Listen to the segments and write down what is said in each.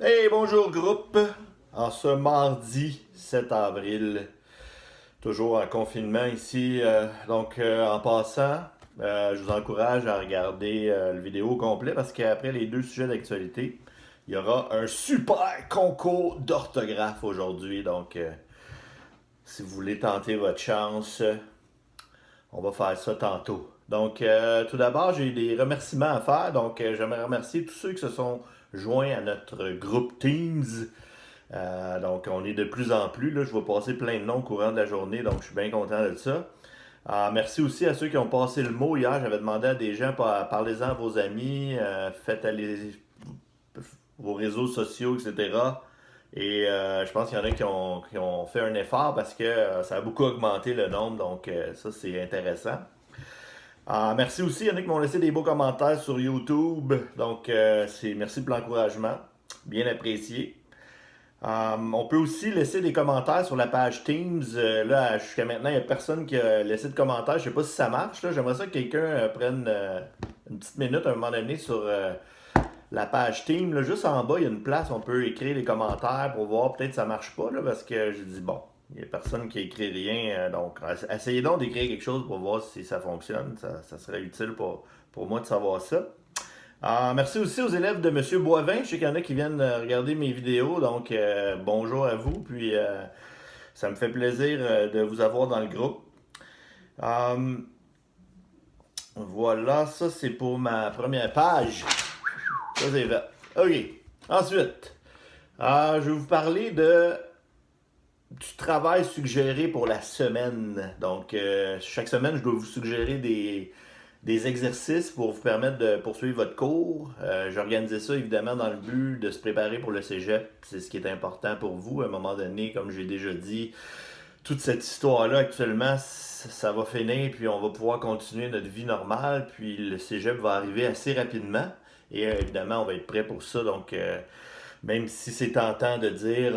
Hey, bonjour groupe! En ce mardi 7 avril, toujours en confinement ici. En passant, je vous encourage à regarder le vidéo au complet parce qu'après les deux sujets d'actualité, il y aura un super concours d'orthographe aujourd'hui. Si vous voulez tenter votre chance, on va faire ça tantôt. Tout d'abord, j'ai des remerciements à faire. J'aimerais remercier tous ceux qui se sont joints à notre groupe Teams. On est de plus en plus. Là, je vais passer plein de noms au courant de la journée, donc je suis bien content de ça. Merci aussi à ceux qui ont passé le mot hier. J'avais demandé à des gens, parlez-en à vos amis, faites aller vos réseaux sociaux, etc. Je pense qu'il y en a qui ont fait un effort parce que ça a beaucoup augmenté le nombre, ça c'est intéressant. Merci aussi, il y en a qui m'ont laissé des beaux commentaires sur YouTube, merci pour l'encouragement, bien apprécié. On peut aussi laisser des commentaires sur la page Teams. Là, jusqu'à maintenant, il n'y a personne qui a laissé de commentaires. Je ne sais pas si ça marche. Là. J'aimerais ça que quelqu'un prenne une petite minute à un moment donné sur la page Teams. Là. Juste en bas, il y a une place où on peut écrire des commentaires pour voir. Peut-être que ça marche pas là, parce que j'ai dit, bon, il n'y a personne qui écrit rien. Essayez donc d'écrire quelque chose pour voir si ça fonctionne. Ça serait utile pour moi de savoir ça. Merci aussi aux élèves de Monsieur Boivin. Je sais qu'il y en a qui viennent regarder mes vidéos, bonjour à vous. Ça me fait plaisir de vous avoir dans le groupe. Euh, voilà, ça c'est pour ma première page. Ça c'est fait. OK. Ensuite, je vais vous parler du travail suggéré pour la semaine. Chaque semaine, je dois vous suggérer des exercices pour vous permettre de poursuivre votre cours. J'ai organisé ça évidemment dans le but de se préparer pour le cégep. C'est ce qui est important pour vous. À un moment donné, comme j'ai déjà dit, toute cette histoire-là actuellement, ça va finir, puis on va pouvoir continuer notre vie normale, puis le cégep va arriver assez rapidement. Évidemment, on va être prêt pour ça. Même si c'est tentant de dire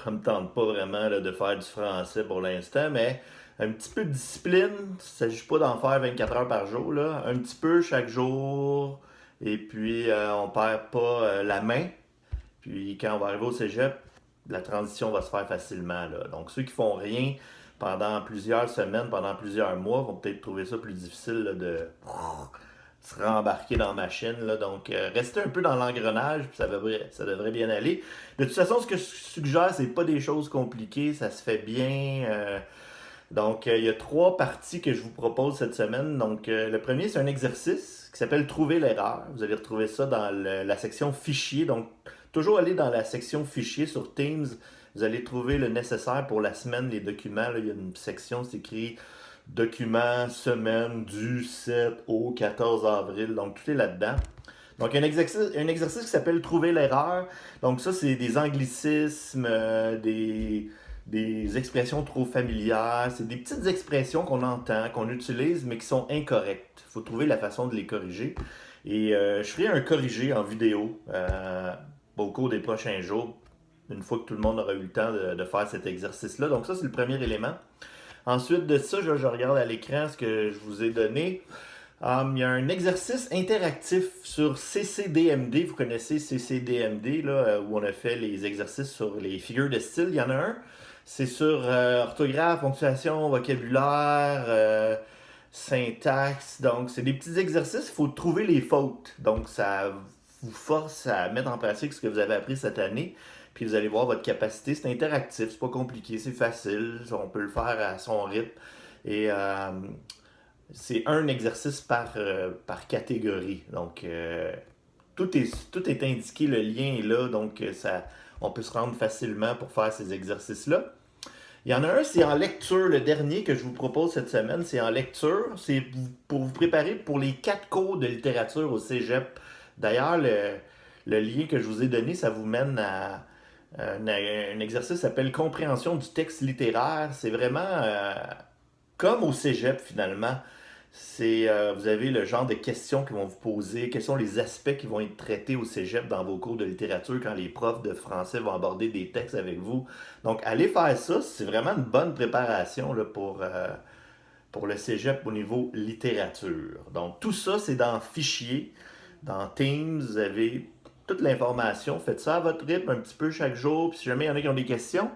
ça me tente pas vraiment là, de faire du français pour l'instant, mais un petit peu de discipline, il ne s'agit pas d'en faire 24 heures par jour, là. Un petit peu chaque jour, et puis on perd pas la main. Puis quand on va arriver au cégep, la transition va se faire facilement. Là. Donc ceux qui font rien pendant plusieurs semaines, pendant plusieurs mois, vont peut-être trouver ça plus difficile là, de se rembarquer dans la machine. Là. Restez un peu dans l'engrenage, puis ça devrait bien aller. De toute façon, ce que je suggère, c'est pas des choses compliquées, ça se fait bien. Il y a trois parties que je vous propose cette semaine. Le premier, c'est un exercice qui s'appelle Trouver l'erreur. Vous allez retrouver ça dans la section Fichier. Donc, toujours aller dans la section Fichier sur Teams. Vous allez trouver le nécessaire pour la semaine, les documents. Là, il y a une section, c'est écrit Documents, semaine du 7 au 14 avril. Donc, tout est là-dedans. Donc, un exercice qui s'appelle Trouver l'erreur. Donc, ça, c'est des anglicismes, des expressions trop familières. C'est des petites expressions qu'on entend, qu'on utilise, mais qui sont incorrectes. Il faut trouver la façon de les corriger. Je ferai un corrigé en vidéo au cours des prochains jours, une fois que tout le monde aura eu le temps de faire cet exercice-là. Donc, ça, c'est le premier élément. Ensuite de ça, je regarde à l'écran ce que je vous ai donné. Il y a un exercice interactif sur CCDMD. Vous connaissez CCDMD, là, où on a fait les exercices sur les figures de style. Il y en a un. C'est sur orthographe, ponctuation, vocabulaire, syntaxe. Donc, c'est des petits exercices. Il faut trouver les fautes. Donc, ça vous force à mettre en pratique ce que vous avez appris cette année. Puis vous allez voir votre capacité. C'est interactif, c'est pas compliqué, c'est facile. On peut le faire à son rythme. Et c'est un exercice par catégorie. Tout est indiqué, le lien est là, on peut se rendre facilement pour faire ces exercices-là. Il y en a un, c'est en lecture, le dernier que je vous propose cette semaine, c'est en lecture. C'est pour vous préparer pour les 4 cours de littérature au cégep. D'ailleurs, le lien que je vous ai donné, ça vous mène à un exercice qui s'appelle Compréhension du texte littéraire. C'est vraiment comme au cégep finalement. Vous avez le genre de questions qu'ils vont vous poser, quels sont les aspects qui vont être traités au cégep dans vos cours de littérature quand les profs de français vont aborder des textes avec vous. Donc, allez faire ça, c'est vraiment une bonne préparation là, pour le cégep au niveau littérature. Donc, tout ça, c'est dans Fichier, dans Teams, vous avez toute l'information. Faites ça à votre rythme un petit peu chaque jour. Puis si jamais il y en a qui ont des questions,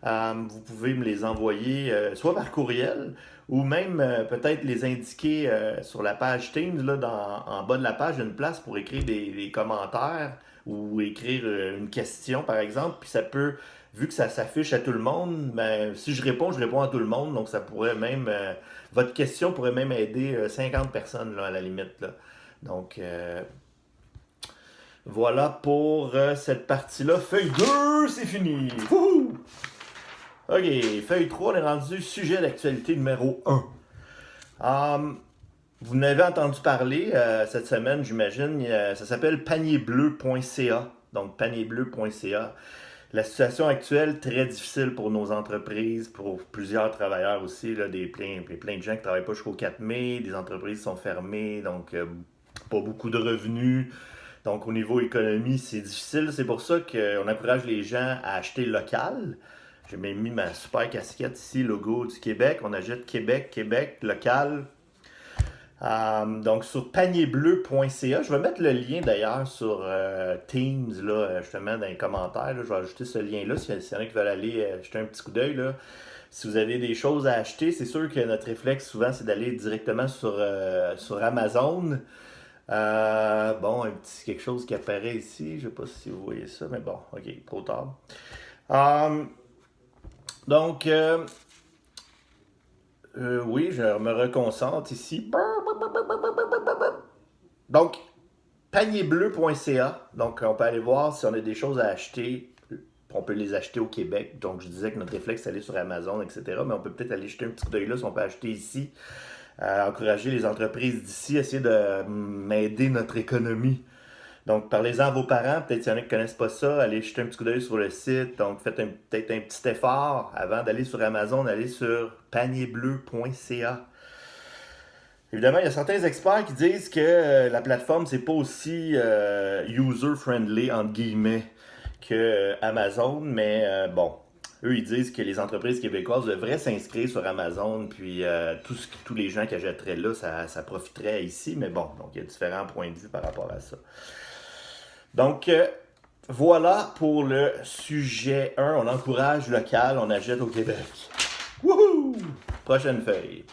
vous pouvez me les envoyer soit par courriel ou même peut-être les indiquer sur la page Teams. Là, en bas de la page, il y a une place pour écrire des commentaires ou écrire une question, par exemple. Puis ça peut, vu que ça s'affiche à tout le monde, ben, si je réponds à tout le monde. Donc ça pourrait même, votre question pourrait même aider 50 personnes là, à la limite. Là. Donc voilà pour cette partie-là. Feuille 2, c'est fini. Wouhou! OK, feuille 3, on est rendu sujet d'actualité numéro 1. Vous n'avez entendu parler cette semaine, j'imagine. Ça s'appelle panierbleu.ca. Donc, panierbleu.ca. La situation actuelle, très difficile pour nos entreprises, pour plusieurs travailleurs aussi. Là, plein de gens qui ne travaillent pas jusqu'au 4 mai. Des entreprises sont fermées, donc pas beaucoup de revenus. Donc, au niveau économie, c'est difficile. C'est pour ça qu'on encourage les gens à acheter local. J'ai même mis ma super casquette ici, logo du Québec. On achète Québec, Québec, local. Donc sur panierbleu.ca, je vais mettre le lien d'ailleurs sur Teams, là, justement dans les commentaires. Là, je vais ajouter ce lien-là s'il y en a qui veulent aller jeter un petit coup d'œil. Là. Si vous avez des choses à acheter, c'est sûr que notre réflexe souvent c'est d'aller directement sur Amazon. Bon, un petit quelque chose qui apparaît ici. Je ne sais pas si vous voyez ça, mais bon, ok, trop tard. Donc, oui, je me reconcentre ici. Donc, panierbleu.ca. Donc, on peut aller voir si on a des choses à acheter. On peut les acheter au Québec. Donc, je disais que notre réflexe, c'est d'aller sur Amazon, etc. Mais on peut peut-être aller jeter un petit coup d'œil là si on peut acheter ici. Encourager les entreprises d'ici, essayer de m'aider notre économie. Donc, parlez-en à vos parents. Peut-être s'il y en a qui ne connaissent pas ça, allez jeter un petit coup d'œil sur le site. Donc, faites peut-être un petit effort avant d'aller sur Amazon, d'aller sur panierbleu.ca. Évidemment, il y a certains experts qui disent que la plateforme, c'est pas aussi user-friendly, entre guillemets, que Amazon. Mais bon, eux, ils disent que les entreprises québécoises devraient s'inscrire sur Amazon. Puis tous les gens qui achèteraient là, ça profiterait ici. Mais bon, donc il y a différents points de vue par rapport à ça. Donc, voilà pour le sujet 1. On encourage local, on achète au Québec. Wouhou! Prochaine feuille.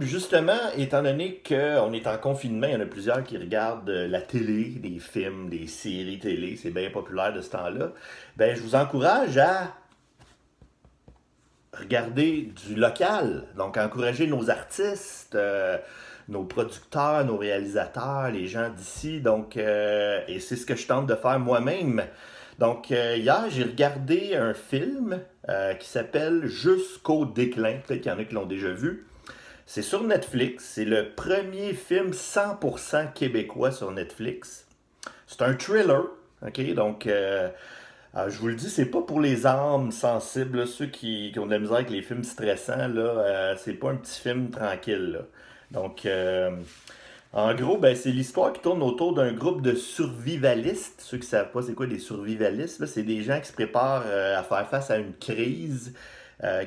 Justement, étant donné qu'on est en confinement, il y en a plusieurs qui regardent la télé, des films, des séries télé, c'est bien populaire de ce temps-là. Ben, je vous encourage à regarder du local. Donc, encourager nos artistes, nos producteurs, nos réalisateurs, les gens d'ici. Donc, et c'est ce que je tente de faire moi-même. Donc, hier, j'ai regardé un film qui s'appelle Jusqu'au déclin. Peut-être qu'il y en a qui l'ont déjà vu. C'est sur Netflix. C'est le premier film 100% québécois sur Netflix. C'est un thriller. OK? Donc, je vous le dis, c'est pas pour les âmes sensibles, là, ceux qui ont de la misère avec les films stressants. Là, c'est pas un petit film tranquille. Là. Donc, en gros, ben, c'est l'histoire qui tourne autour d'un groupe de survivalistes. Ceux qui ne savent pas c'est quoi des survivalistes, là, c'est des gens qui se préparent à faire face à une crise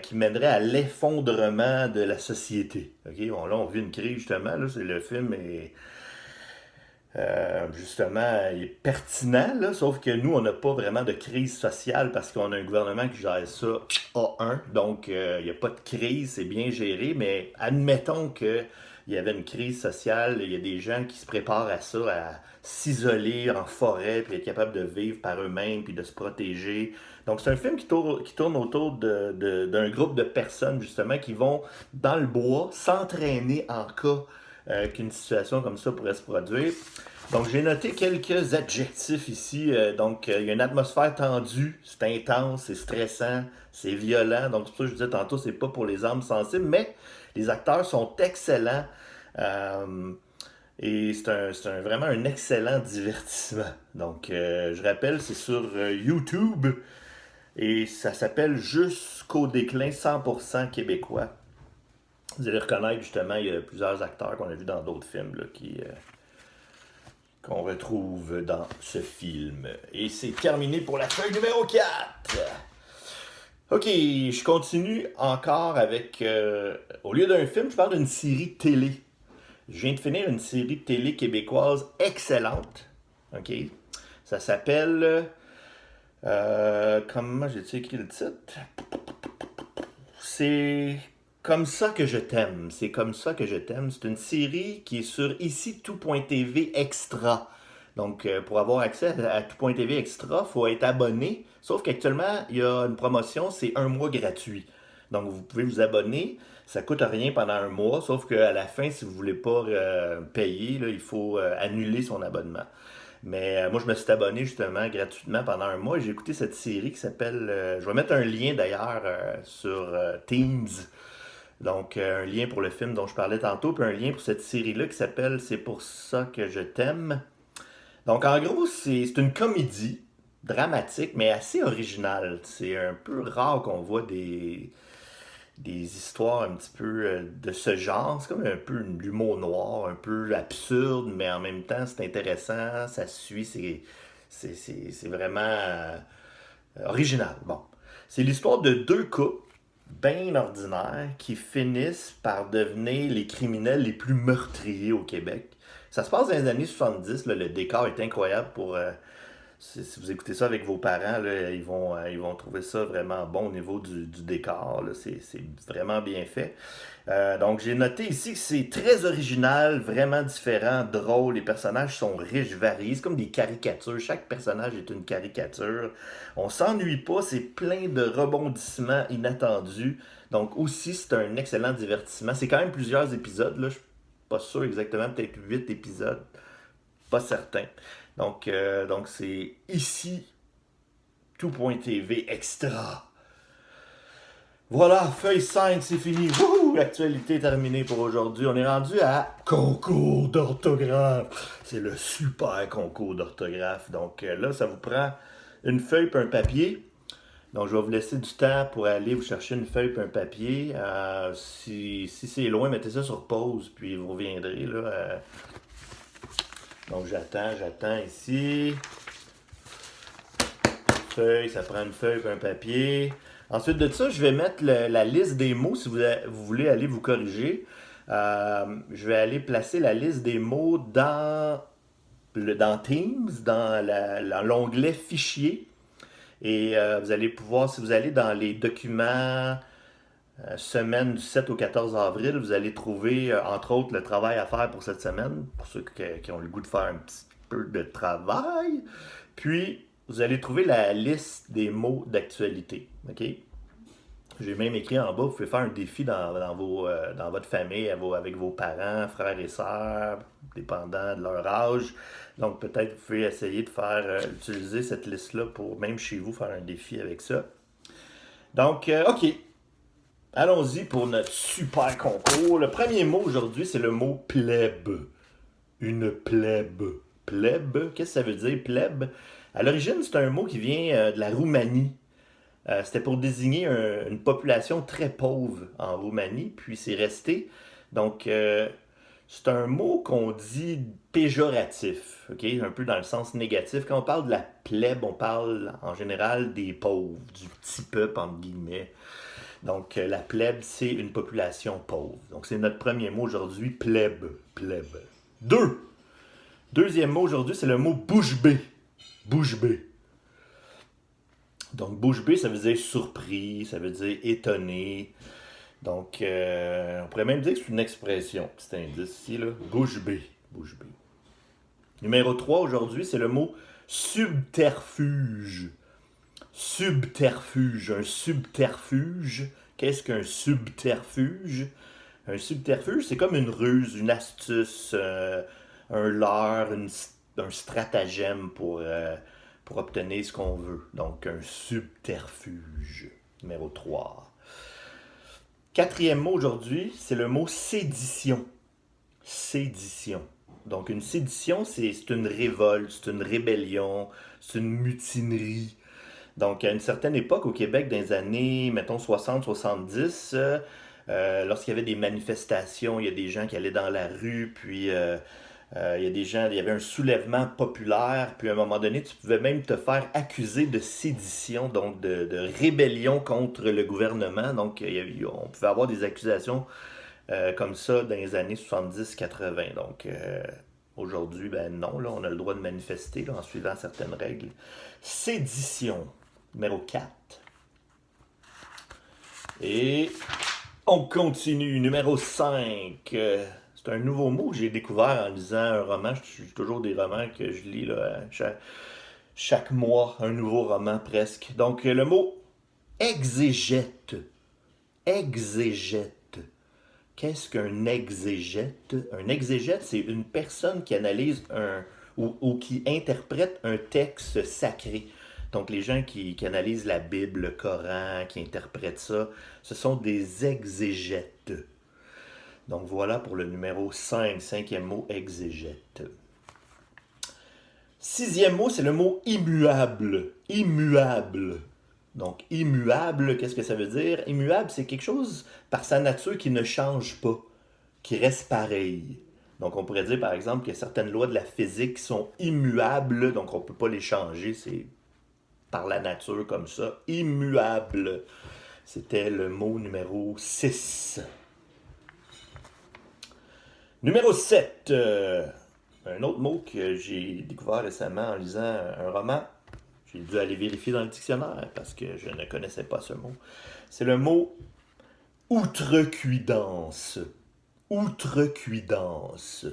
qui mènerait à l'effondrement de la société. Okay? Bon, là, on vit une crise justement. Là, le film est justement il est pertinent, là, sauf que nous, on n'a pas vraiment de crise sociale parce qu'on a un gouvernement qui gère ça A1. Donc, il n'y a pas de crise, c'est bien géré, mais admettons que il y avait une crise sociale, il y a des gens qui se préparent à ça, à s'isoler en forêt, puis être capable de vivre par eux-mêmes, puis de se protéger. Donc c'est un film qui tourne autour d'un groupe de personnes, justement, qui vont dans le bois s'entraîner en cas qu'une situation comme ça pourrait se produire. Donc j'ai noté quelques adjectifs ici. Donc il y a une atmosphère tendue, c'est intense, c'est stressant, c'est violent. Donc c'est pour ça que je disais tantôt, c'est pas pour les âmes sensibles, mais les acteurs sont excellents et c'est vraiment un excellent divertissement. Donc, je rappelle, c'est sur YouTube et ça s'appelle Jusqu'au déclin 100% québécois. Vous allez reconnaître justement, il y a plusieurs acteurs qu'on a vus dans d'autres films là, qu'on retrouve dans ce film. Et c'est terminé pour la feuille numéro 4. Ok, je continue encore avec... au lieu d'un film, je parle d'une série télé. Je viens de finir une série télé québécoise excellente. OK? Ça s'appelle... comment j'ai-tu écrit le titre? C'est comme ça que je t'aime. C'est comme ça que je t'aime. C'est une série qui est sur ici tout.tv extra. Donc, pour avoir accès à tout.tv extra, il faut être abonné. Sauf qu'actuellement, il y a une promotion, c'est un mois gratuit. Donc, vous pouvez vous abonner. Ça coûte rien pendant un mois. Sauf qu'à la fin, si vous voulez pas payer, là, il faut annuler son abonnement. Mais moi, je me suis abonné justement gratuitement pendant un mois et j'ai écouté cette série qui s'appelle. Je vais mettre un lien d'ailleurs sur Teams. Donc, un lien pour le film dont je parlais tantôt, puis un lien pour cette série-là qui s'appelle C'est pour ça que je t'aime. Donc, en gros, c'est une comédie dramatique, mais assez originale. C'est un peu rare qu'on voit des histoires un petit peu de ce genre. C'est comme un peu de l'humour noir, un peu absurde, mais en même temps, c'est intéressant, ça suit, c'est vraiment original. Bon. C'est l'histoire de deux couples bien ordinaires qui finissent par devenir les criminels les plus meurtriers au Québec. Ça se passe dans les années 70, là, le décor est incroyable pour si vous écoutez ça avec vos parents, là, ils vont trouver ça vraiment bon au niveau du décor. Là. C'est vraiment bien fait. Donc, j'ai noté ici que c'est très original, vraiment différent, drôle. Les personnages sont riches, variés. C'est comme des caricatures. Chaque personnage est une caricature. On s'ennuie pas. C'est plein de rebondissements inattendus. Donc, aussi, c'est un excellent divertissement. C'est quand même plusieurs épisodes. Là. Je suis pas sûr exactement. Peut-être 8 épisodes. Pas certain. Donc c'est ici tout.tv extra. Voilà, feuille 5, c'est fini. Wouhou! Actualité terminée pour aujourd'hui. On est rendu à concours d'orthographe. C'est le super concours d'orthographe. Donc là, ça vous prend une feuille et un papier. Donc je vais vous laisser du temps pour aller vous chercher une feuille et un papier. Si c'est loin, mettez ça sur pause, puis vous reviendrez. Là, donc j'attends ici. Feuille, ça prend une feuille et un papier. Ensuite de ça, je vais mettre la liste des mots si vous voulez aller vous corriger. Je vais aller placer la liste des mots dans Teams, dans l'onglet Fichier. Et vous allez pouvoir, si vous allez dans les documents semaine du 7 au 14 avril, vous allez trouver, entre autres, le travail à faire pour cette semaine, pour ceux qui ont le goût de faire un petit peu de travail. Puis, vous allez trouver la liste des mots d'actualité. OK? J'ai même écrit en bas, vous pouvez faire un défi dans votre famille, avec vos parents, frères et sœurs, dépendant de leur âge. Donc, peut-être vous pouvez essayer de utiliser cette liste-là pour, même chez vous, faire un défi avec ça. Donc, OK. Allons-y pour notre super concours. Le premier mot aujourd'hui, c'est le mot plèbe. Une plèbe. Plèbe, qu'est-ce que ça veut dire, plèbe? À l'origine, c'est un mot qui vient de la Roumanie. C'était pour désigner une population très pauvre en Roumanie, puis c'est resté. Donc, c'est un mot qu'on dit péjoratif, ok? Un peu dans le sens négatif. Quand on parle de la plèbe, on parle en général des pauvres, du petit peuple, entre guillemets. Donc, la plèbe, c'est une population pauvre. Donc, c'est notre premier mot aujourd'hui, plèbe. Plèbe. Deuxième mot aujourd'hui, c'est le mot bouche bée. Bouche bée. Donc, bouche bée, ça veut dire surpris, ça veut dire étonné. Donc, on pourrait même dire que c'est une expression. Petit indice ici, là. Bouche bée. Bouche bée. Numéro 3 aujourd'hui, c'est le mot subterfuge. Subterfuge. Un subterfuge. Qu'est-ce qu'un subterfuge? Un subterfuge, c'est comme une ruse, une astuce, un leurre, un stratagème pour obtenir ce qu'on veut. Donc, un subterfuge. Numéro 3. Quatrième mot aujourd'hui, c'est le mot sédition. Sédition. Donc, une sédition, c'est une révolte, c'est une rébellion, c'est une mutinerie. Donc, à une certaine époque au Québec, dans les années, mettons, 60-70, lorsqu'il y avait des manifestations, il y a des gens qui allaient dans la rue, puis il y avait un soulèvement populaire, puis à un moment donné, tu pouvais même te faire accuser de sédition, donc de rébellion contre le gouvernement. Donc, on pouvait avoir des accusations comme ça dans les années 70-80. Donc, Aujourd'hui, ben non, là, on a le droit de manifester là, en suivant certaines règles. Sédition, numéro 4. Et on continue, numéro 5. C'est un nouveau mot que j'ai découvert en lisant un roman. Je suis toujours des romans que je lis là, chaque mois, un nouveau roman presque. Donc, le mot exégète. Exégète. Qu'est-ce qu'un exégète? Un exégète, c'est une personne qui analyse ou qui interprète un texte sacré. Donc, les gens qui analysent la Bible, le Coran, qui interprètent ça, ce sont des exégètes. Donc, voilà pour le numéro 5, cinquième mot, exégète. Sixième mot, c'est le mot immuable. Immuable. Donc, immuable, qu'est-ce que ça veut dire? Immuable, c'est quelque chose par sa nature qui ne change pas, qui reste pareil. Donc, on pourrait dire, par exemple, qu'il y a certaines lois de la physique qui sont immuables, donc on ne peut pas les changer, c'est par la nature comme ça. Immuable. C'était le mot numéro 6. Numéro 7. Un autre mot que j'ai découvert récemment en lisant un roman. J'ai dû aller vérifier dans le dictionnaire parce que je ne connaissais pas ce mot. C'est le mot outrecuidance. Outrecuidance.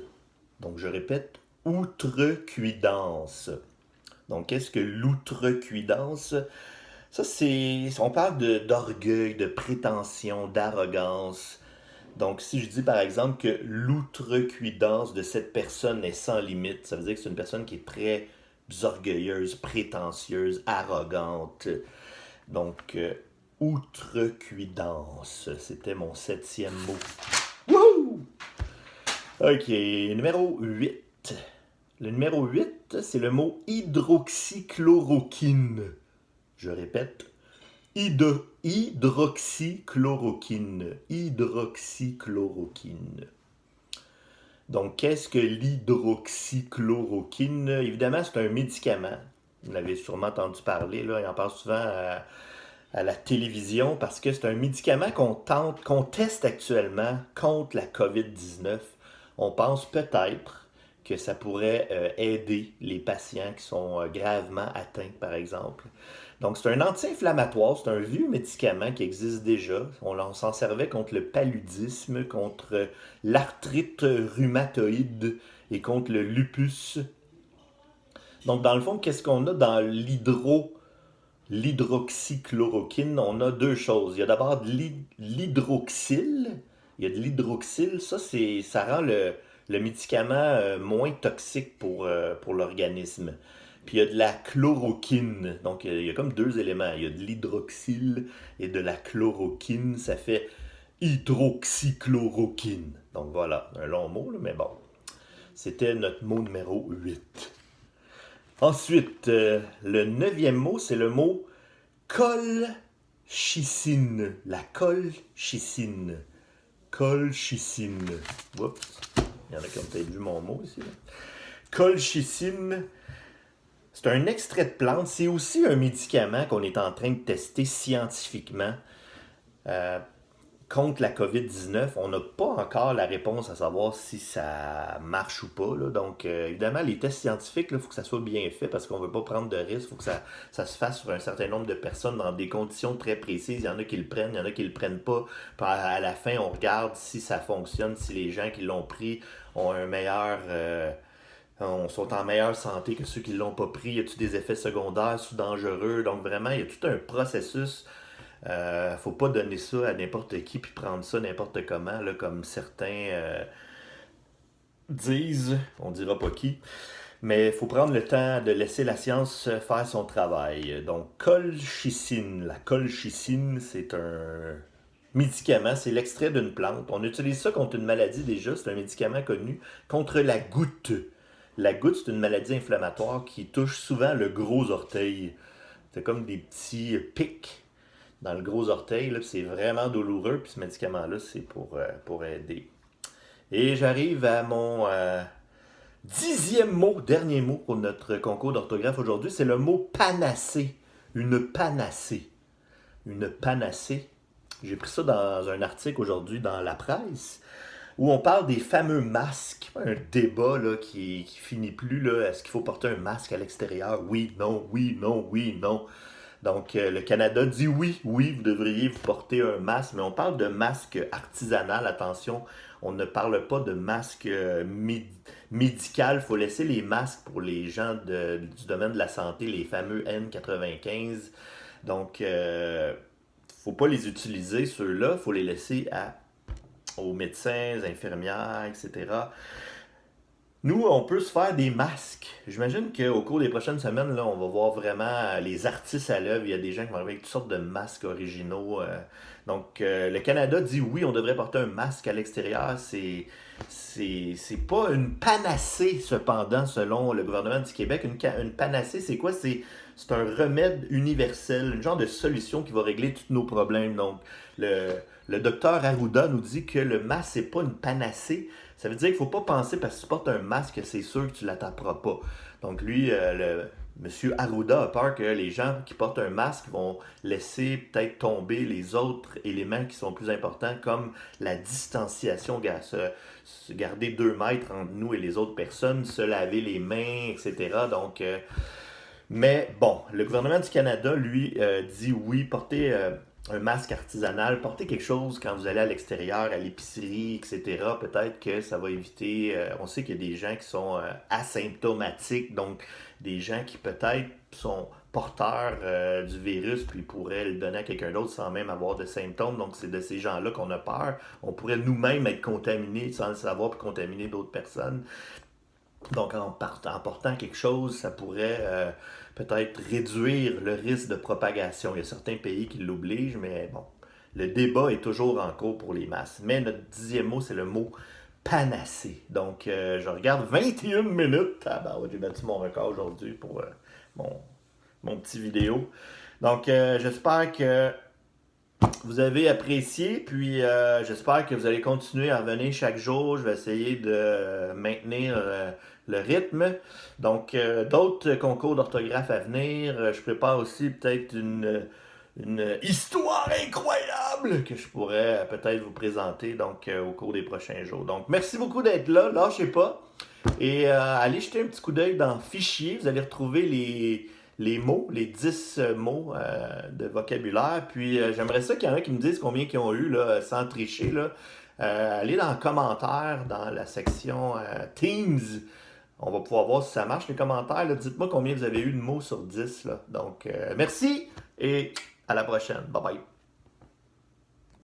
Donc je répète, outrecuidance. Donc qu'est-ce que l'outrecuidance? Ça c'est, on parle d'orgueil, de prétention, d'arrogance. Donc si je dis par exemple que l'outrecuidance de cette personne est sans limite, ça veut dire que c'est une personne qui est très orgueilleuse, prétentieuse, arrogante. Donc, outrecuidance, c'était mon 7e mot. Wouhou! Ok, numéro 8. Le numéro 8, c'est le mot hydroxychloroquine. Je répète, hydroxychloroquine. Hydroxychloroquine. Donc, qu'est-ce que l'hydroxychloroquine? Évidemment, c'est un médicament. Vous l'avez sûrement entendu parler, là, il en parle souvent à la télévision parce que c'est un médicament qu'on teste actuellement contre la COVID-19. On pense peut-être que ça pourrait aider les patients qui sont gravement atteints, par exemple. Donc, c'est un anti-inflammatoire, c'est un vieux médicament qui existe déjà. On s'en servait contre le paludisme, contre l'arthrite rhumatoïde et contre le lupus. Donc, dans le fond, qu'est-ce qu'on a dans l'hydroxychloroquine? On a deux choses. Il y a d'abord de l'hydroxyle. Il y a de l'hydroxyle. Ça rend le médicament moins toxique pour l'organisme. Puis il y a de la chloroquine. Donc il y a comme deux éléments. Il y a de l'hydroxyle et de la chloroquine. Ça fait hydroxychloroquine. Donc voilà, un long mot, là, mais bon. C'était notre mot numéro 8. Ensuite, le 9e mot, c'est le mot colchicine. La colchicine. Colchicine. Oups. Il y en a qui ont peut-être vu mon mot ici. Là. Colchicine. C'est un extrait de plante. C'est aussi un médicament qu'on est en train de tester scientifiquement contre la COVID-19. On n'a pas encore la réponse à savoir si ça marche ou pas. Là. Donc, évidemment, les tests scientifiques, il faut que ça soit bien fait parce qu'on ne veut pas prendre de risques. Il faut que ça se fasse sur un certain nombre de personnes dans des conditions très précises. Il y en a qui le prennent, il y en a qui ne le prennent pas. Puis à la fin, on regarde si ça fonctionne, si les gens qui l'ont pris ont un meilleur... sont en meilleure santé que ceux qui ne l'ont pas pris. Y a-t-il des effets secondaires sous dangereux? Donc vraiment, il y a tout un processus. Faut pas donner ça à n'importe qui puis prendre ça n'importe comment, là, comme certains disent. On dira pas qui. Mais il faut prendre le temps de laisser la science faire son travail. Donc, colchicine. La colchicine, c'est un médicament, c'est l'extrait d'une plante. On utilise ça contre une maladie déjà, c'est un médicament connu, contre la goutte. La goutte, c'est une maladie inflammatoire qui touche souvent le gros orteil. C'est comme des petits pics dans le gros orteil. Là, c'est vraiment douloureux. Puis ce médicament-là, c'est pour aider. Et j'arrive à mon 10e mot, dernier mot pour notre concours d'orthographe aujourd'hui. C'est le mot panacée. Une panacée. Une panacée. J'ai pris ça dans un article aujourd'hui dans la presse. où on parle des fameux masques. Un débat là, qui finit plus. Là. Est-ce qu'il faut porter un masque à l'extérieur? Oui, non, oui, non, oui, non. Donc, le Canada dit oui, oui, vous devriez vous porter un masque, mais on parle de masque artisanal, attention, on ne parle pas de masque médical. Il faut laisser les masques pour les gens du domaine de la santé, les fameux N95. Donc, faut pas les utiliser, ceux-là, il faut les laisser aux médecins, infirmières, etc. Nous, on peut se faire des masques. J'imagine qu'au cours des prochaines semaines, là, on va voir vraiment les artistes à l'œuvre. Il y a des gens qui vont arriver avec toutes sortes de masques originaux. Donc, le Canada dit oui, on devrait porter un masque à l'extérieur. C'est pas une panacée, cependant, selon le gouvernement du Québec. Une panacée, c'est quoi? C'est un remède universel, une genre de solution qui va régler tous nos problèmes. Donc, le docteur Arruda nous dit que le masque, c'est pas une panacée. Ça veut dire qu'il ne faut pas penser parce que tu portes un masque que c'est sûr que tu ne l'attraperas pas. Donc lui, monsieur Arruda a peur que les gens qui portent un masque vont laisser peut-être tomber les autres éléments qui sont plus importants comme la distanciation, se garder 2 mètres entre nous et les autres personnes, se laver les mains, etc. Donc, mais bon, le gouvernement du Canada, lui, dit oui, portez un masque artisanal, portez quelque chose quand vous allez à l'extérieur, à l'épicerie, etc. Peut-être que ça va éviter. On sait qu'il y a des gens qui sont asymptomatiques, donc des gens qui peut-être sont porteurs du virus puis pourraient le donner à quelqu'un d'autre sans même avoir de symptômes. Donc c'est de ces gens-là qu'on a peur. On pourrait nous-mêmes être contaminés sans le savoir puis contaminer d'autres personnes. Donc, en portant quelque chose, ça pourrait peut-être réduire le risque de propagation. Il y a certains pays qui l'obligent, mais bon, le débat est toujours en cours pour les masses. Mais notre 10e mot, c'est le mot panacée. Donc, je regarde 21 minutes. Ah ben, ouais, j'ai battu mon record aujourd'hui pour mon, mon petit vidéo. Donc, j'espère que vous avez apprécié, puis j'espère que vous allez continuer à revenir chaque jour. Je vais essayer de maintenir le rythme. Donc, d'autres concours d'orthographe à venir. Je prépare aussi peut-être une histoire incroyable que je pourrais peut-être vous présenter donc, au cours des prochains jours. Donc, merci beaucoup d'être là. Lâchez pas. Et allez jeter un petit coup d'œil dans Fichier. Vous allez retrouver les mots, les 10 mots de vocabulaire. Puis j'aimerais ça qu'il y en a qui me disent combien ils ont eu, là, sans tricher. Là. Allez dans les commentaires, dans la section Teams. On va pouvoir voir si ça marche, les commentaires. Là. Dites-moi combien vous avez eu de mots sur 10. Là. Donc, merci et à la prochaine. Bye bye.